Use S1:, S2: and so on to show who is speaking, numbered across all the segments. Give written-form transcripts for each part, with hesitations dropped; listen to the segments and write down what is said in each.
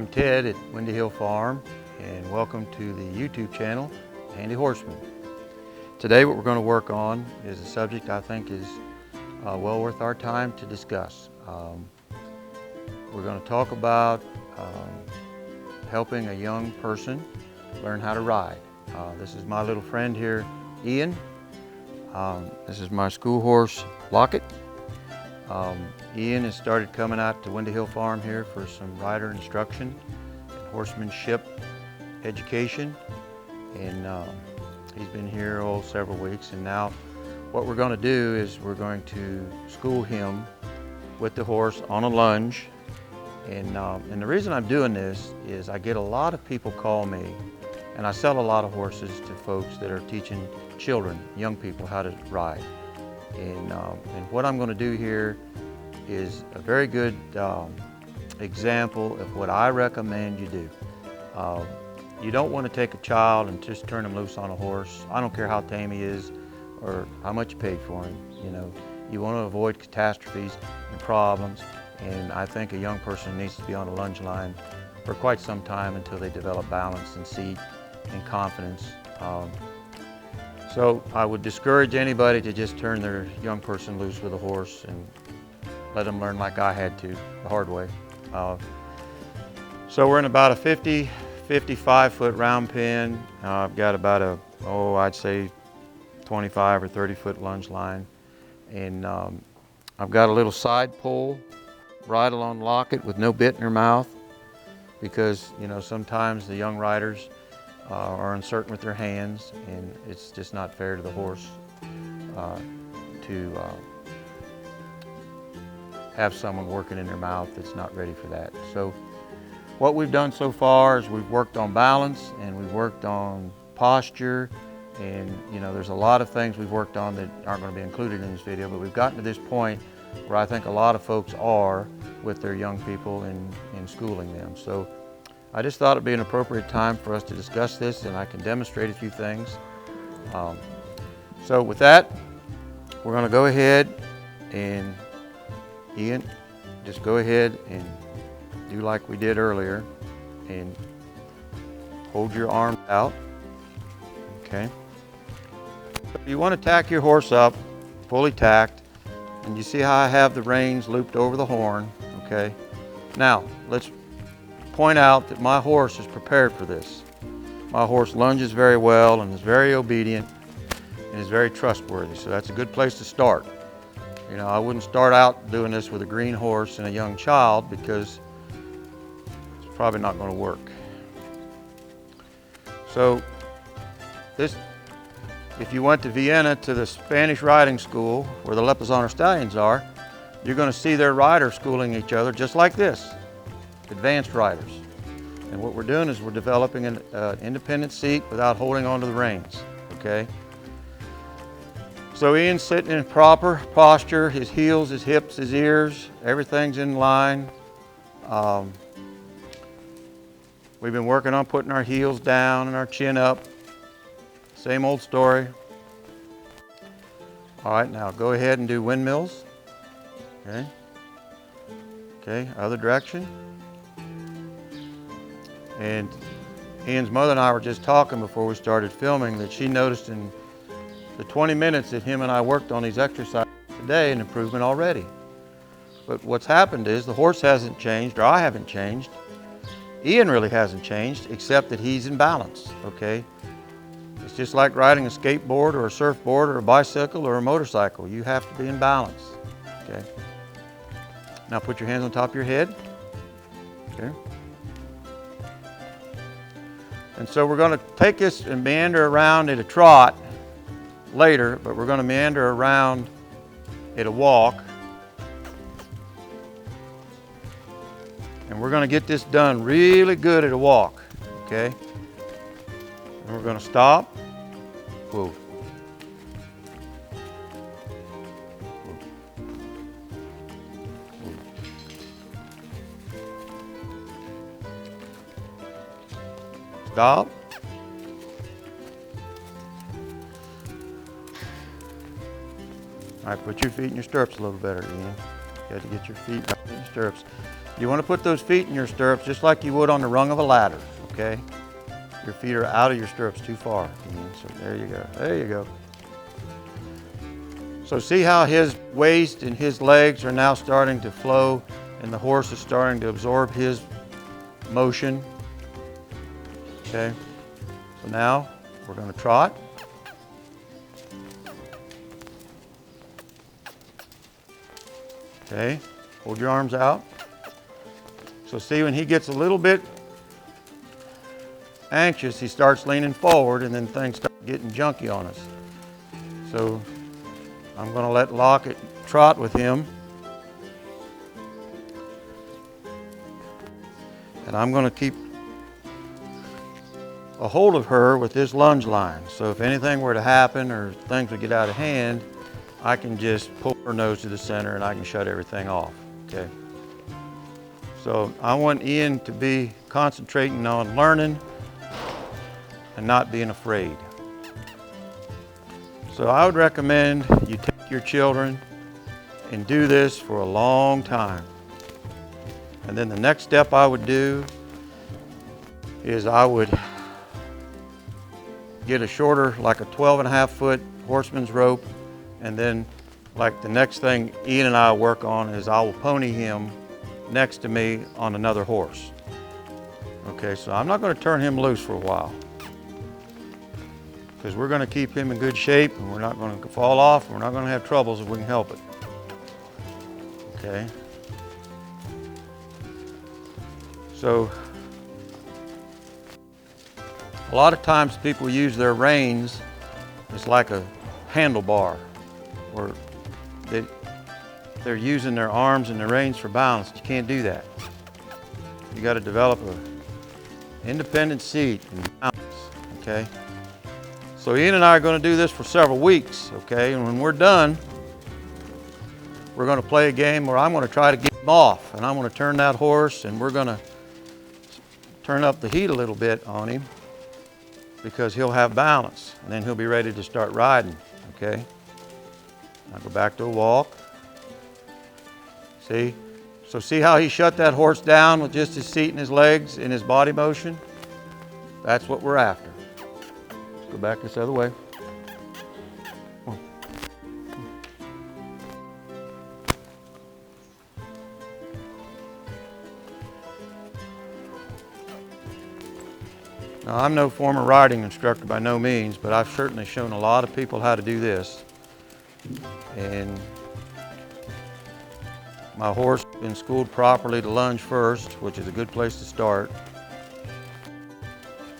S1: I'm Ted at Windy Hill Farm, and welcome to the YouTube channel, Handy Horseman. Today what we're going to work on is a subject I think is well worth our time to discuss. We're going to talk about helping a young person learn how to ride. This is my little friend here, Ian. This is my school horse, Locket. Ian has started coming out to Windy Hill Farm here for some rider instruction and horsemanship education, and he's been here several weeks, and now what we're going to do is we're going to school him with the horse on a lunge. And the reason I'm doing this is I get a lot of people call me, and I sell a lot of horses to folks that are teaching children, young people, how to ride. And what I'm going to do here is a very good example of what I recommend you do. You don't want to take a child and just turn him loose on a horse. I don't care how tame he is or how much you paid for him. You want to avoid catastrophes and problems. And I think a young person needs to be on a lunge line for quite some time until they develop balance and seat and confidence. So I would discourage anybody to just turn their young person loose with a horse and let them learn like I had to, the hard way. So we're in about a 55 foot round pen. I've got about I'd say 25 or 30 foot lunge line. And I've got a little side pull bridle on Locket with no bit in her mouth, because sometimes the young riders are uncertain with their hands, and it's just not fair to the horse to have someone working in their mouth that's not ready for that. So what we've done so far is we've worked on balance, and we've worked on posture, and there's a lot of things we've worked on that aren't going to be included in this video, but we've gotten to this point where I think a lot of folks are with their young people in schooling them. So I just thought it'd be an appropriate time for us to discuss this, and I can demonstrate a few things. So with that, we're going to go ahead and, Ian, just go ahead and do like we did earlier and hold your arm out. Okay. So you want to tack your horse up, fully tacked, and you see how I have the reins looped over the horn. Okay. Now let's point out that my horse is prepared for this. My horse lunges very well and is very obedient and is very trustworthy. So that's a good place to start. I wouldn't start out doing this with a green horse and a young child, because it's probably not going to work. So if you went to Vienna to the Spanish riding school where the Lipizzaner stallions are, you're going to see their riders schooling each other just like this, advanced riders. And what we're doing is we're developing an independent seat without holding onto the reins, okay? So Ian's sitting in proper posture, his heels, his hips, his ears, everything's in line. We've been working on putting our heels down and our chin up. Same old story. All right, now go ahead and do windmills. Okay. Okay, other direction. And Ian's mother and I were just talking before we started filming that she noticed in the 20 minutes that him and I worked on these exercises today an improvement already. But what's happened is the horse hasn't changed, or I haven't changed. Ian really hasn't changed, except that he's in balance, okay? It's just like riding a skateboard or a surfboard or a bicycle or a motorcycle. You have to be in balance, okay? Now put your hands on top of your head, okay? And so we're going to take this and meander around at a trot later, but we're going to meander around at a walk. And we're going to get this done really good at a walk, okay? And we're going to stop. Whoa. Stop. All right, put your feet in your stirrups a little better, Ian. You got to get your feet back in your stirrups. You want to put those feet in your stirrups just like you would on the rung of a ladder, okay? Your feet are out of your stirrups too far. So there you go, there you go. So see how his waist and his legs are now starting to flow and the horse is starting to absorb his motion, okay? So now we're going to trot. Okay, hold your arms out. So see, when he gets a little bit anxious, he starts leaning forward and then things start getting junky on us. So I'm going to let Lockett trot with him. And I'm going to keep a hold of her with this lunge line. So if anything were to happen or things would get out of hand, I can just pull her nose to the center and I can shut everything off, okay? So I want Ian to be concentrating on learning and not being afraid. So I would recommend you take your children and do this for a long time. And then the next step I would do is I would get a shorter, like a 12.5-foot horseman's rope, and then like the next thing Ian and I work on is I will pony him next to me on another horse. Okay, so I'm not going to turn him loose for a while because we're going to keep him in good shape and we're not going to fall off and we're not going to have troubles if we can help it. Okay. So a lot of times people use their reins as like a handlebar, or they're using their arms and their reins for balance. You can't do that. You got to develop an independent seat and balance, okay? So Ian and I are going to do this for several weeks, okay? And when we're done, we're going to play a game where I'm going to try to get him off, and I'm going to turn that horse, and we're going to turn up the heat a little bit on him because he'll have balance, and then he'll be ready to start riding, okay? I'll go back to a walk. See? So see how he shut that horse down with just his seat and his legs and his body motion? That's what we're after. Let's go back this other way. Come on. Now, I'm no former riding instructor by no means, but I've certainly shown a lot of people how to do this. And my horse has been schooled properly to lunge first, which is a good place to start.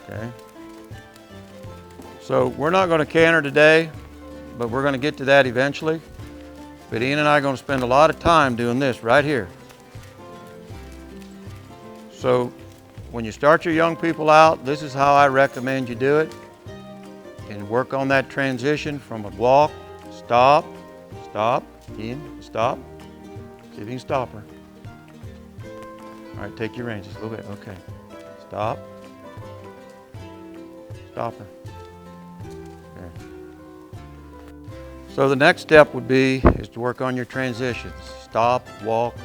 S1: Okay. So we're not going to canter today, but we're going to get to that eventually. But Ian and I are going to spend a lot of time doing this right here. So when you start your young people out, this is how I recommend you do it. And work on that transition from a walk, stop, stop, Ian, stop. See if you can stop her. All right, take your reins just a little bit. Okay. Stop. Stop her. Okay. So the next step would be is to work on your transitions. Stop, walk,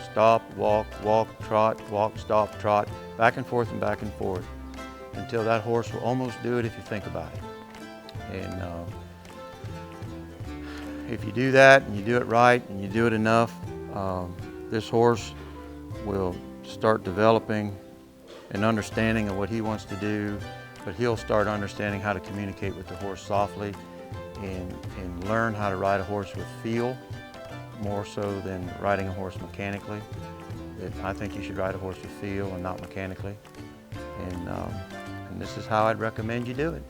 S1: walk, trot, walk, stop, trot, back and forth until that horse will almost do it if you think about it. And if you do that and you do it right and you do it enough, this horse will start developing an understanding of what he wants to do, but he'll start understanding how to communicate with the horse softly and learn how to ride a horse with feel more so than riding a horse mechanically. I think you should ride a horse with feel and not mechanically. And this is how I'd recommend you do it.